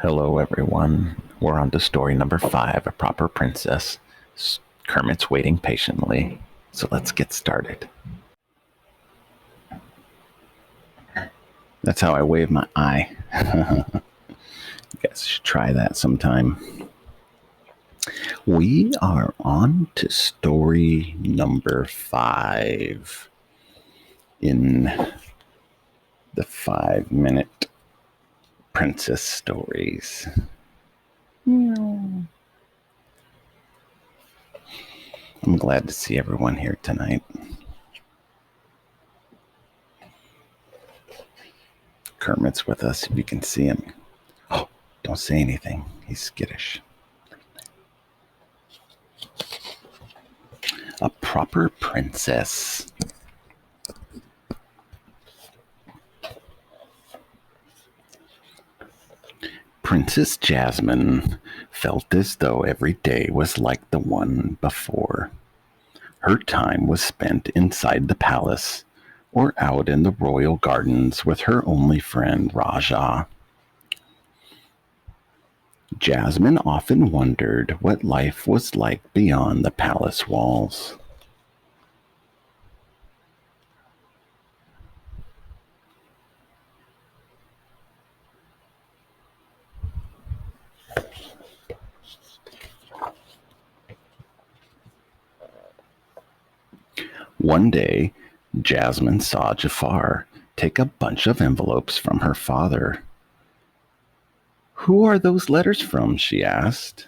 Hello, everyone. We're on to story number 5, A Proper Princess. Kermit's waiting patiently, so let's get started. That's how I wave my eye. You guys should try that sometime. We are on to story number 5 in the 5-minute princess stories. I'm glad to see everyone here tonight. Kermit's with us, if you can see him. Oh, don't say anything. He's skittish. A proper princess. Princess Jasmine felt as though every day was like the one before. Her time was spent inside the palace or out in the royal gardens with her only friend Raja. Jasmine often wondered what life was like beyond the palace walls. One day, Jasmine saw Jafar take a bunch of envelopes from her father. "Who are those letters from?" she asked.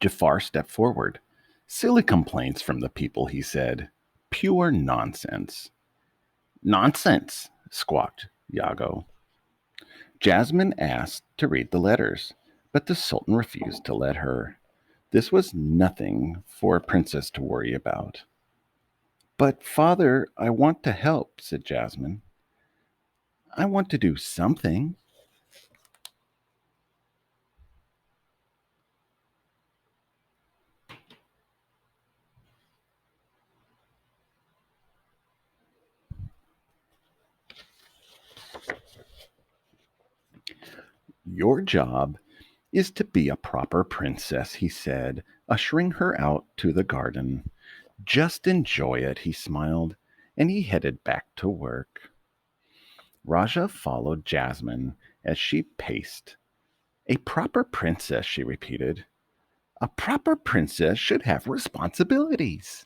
Jafar stepped forward. "Silly complaints from the people," he said. "Pure nonsense." "Nonsense," squawked Yago. Jasmine asked to read the letters, but the Sultan refused to let her. This was nothing for a princess to worry about. "But, father, I want to help," said Jasmine. "I want to do something." "Your job is to be a proper princess," he said, ushering her out to the garden. "Just enjoy it," he smiled, and he headed back to work. Raja followed Jasmine as she paced. "A proper princess," she repeated. "A proper princess should have responsibilities."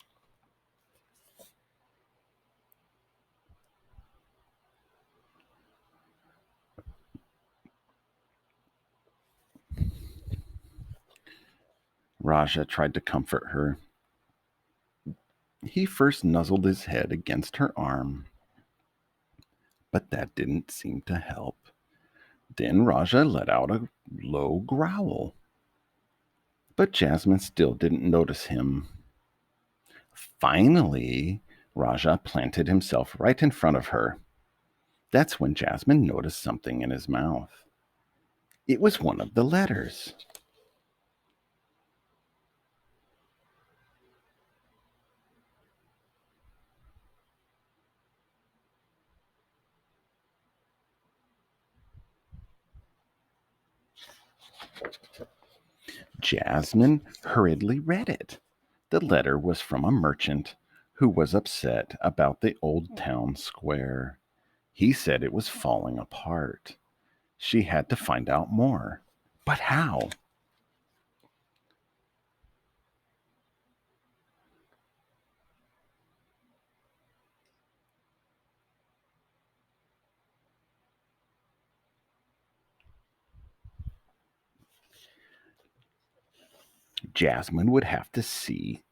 Raja tried to comfort her. He first nuzzled his head against her arm, but that didn't seem to help. Then Raja let out a low growl. But Jasmine still didn't notice him. Finally, Raja planted himself right in front of her. That's when Jasmine noticed something in his mouth. It was one of the letters. Jasmine hurriedly read it. The letter was from a merchant who was upset about the old town square. He said it was falling apart. She had to find out more. But how? Jasmine would have to see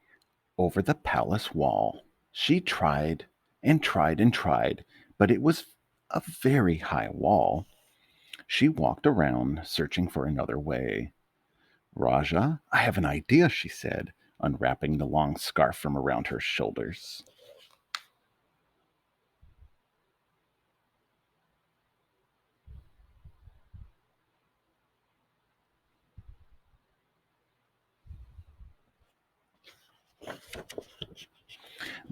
over the palace wall. She tried and tried and tried, but it was a very high wall. She walked around, searching for another way. "Raja, I have an idea," she said, unwrapping the long scarf from around her shoulders.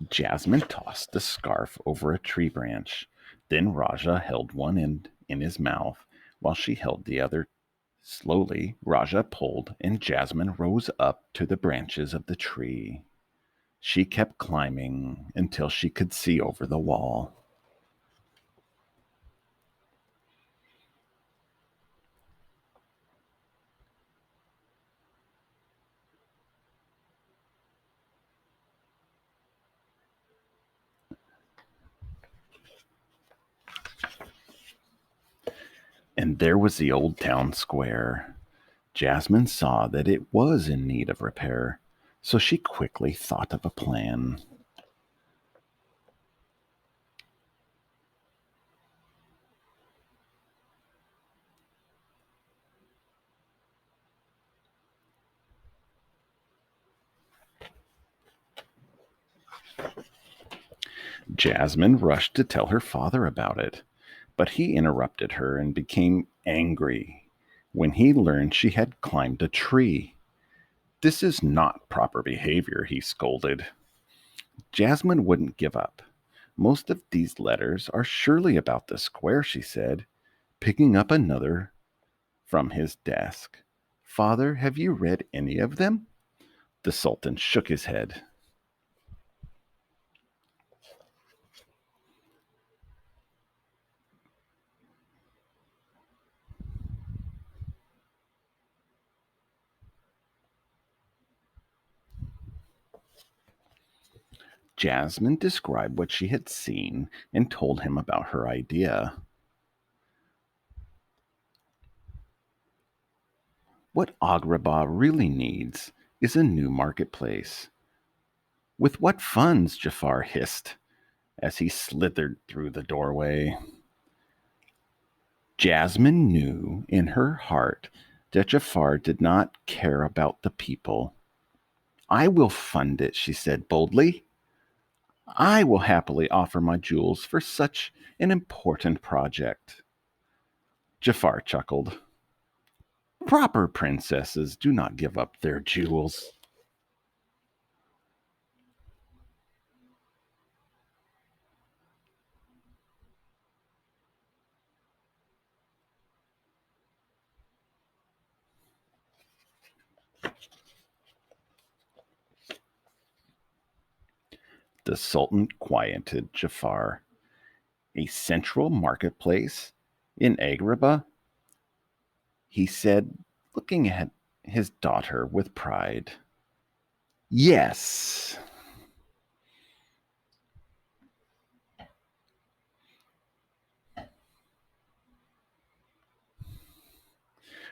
Jasmine tossed the scarf over a tree branch. Then Raja held one end in his mouth while she held the other. Slowly, Raja pulled, and Jasmine rose up to the branches of the tree. She kept climbing until she could see over the wall. And there was the old town square. Jasmine saw that it was in need of repair, so she quickly thought of a plan. Jasmine rushed to tell her father about it, but he interrupted her and became angry when he learned she had climbed a tree. This is not proper behavior, he scolded. Jasmine wouldn't give up. Most of these letters are surely about the square, she said, picking up another from his desk. Father, have you read any of them? The Sultan shook his head. Jasmine described what she had seen and told him about her idea. What Agrabah really needs is a new marketplace. With what funds? Jafar hissed as he slithered through the doorway. Jasmine knew in her heart that Jafar did not care about the people. I will fund it, she said boldly. I will happily offer my jewels for such an important project. Jafar chuckled. Proper princesses do not give up their jewels. The Sultan quieted Jafar. A central marketplace in Agrabah? He said, looking at his daughter with pride. Yes.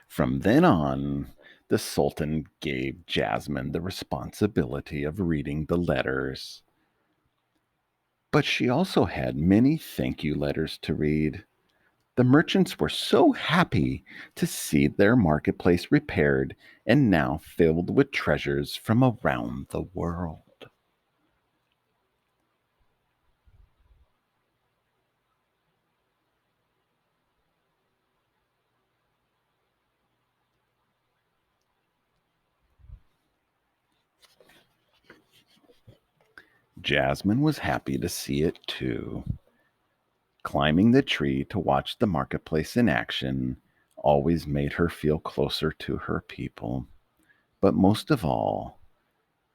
From then on, the Sultan gave Jasmine the responsibility of reading the letters. But she also had many thank you letters to read. The merchants were so happy to see their marketplace repaired and now filled with treasures from around the world. Jasmine was happy to see it too. Climbing the tree to watch the marketplace in action always made her feel closer to her people. But most of all,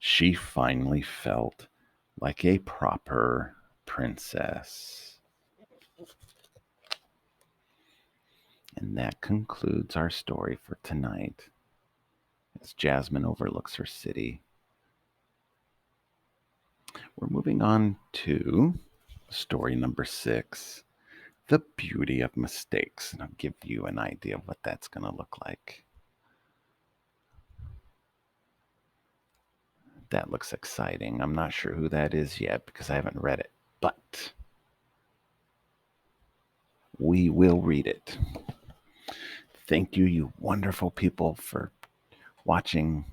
she finally felt like a proper princess. And that concludes our story for tonight as Jasmine overlooks her city. We're moving on to story number 6, The Beauty of Mistakes. And I'll give you an idea of what that's going to look like. That looks exciting. I'm not sure who that is yet because I haven't read it, but we will read it. Thank you, you wonderful people, for watching.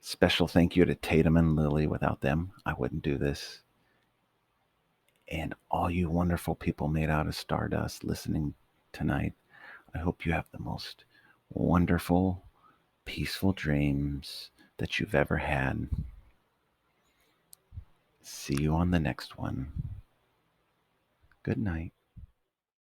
Special thank you to Tatum and Lily. Without them, I wouldn't do this. And all you wonderful people made out of Stardust listening tonight, I hope you have the most wonderful, peaceful dreams that you've ever had. See you on the next one. Good night.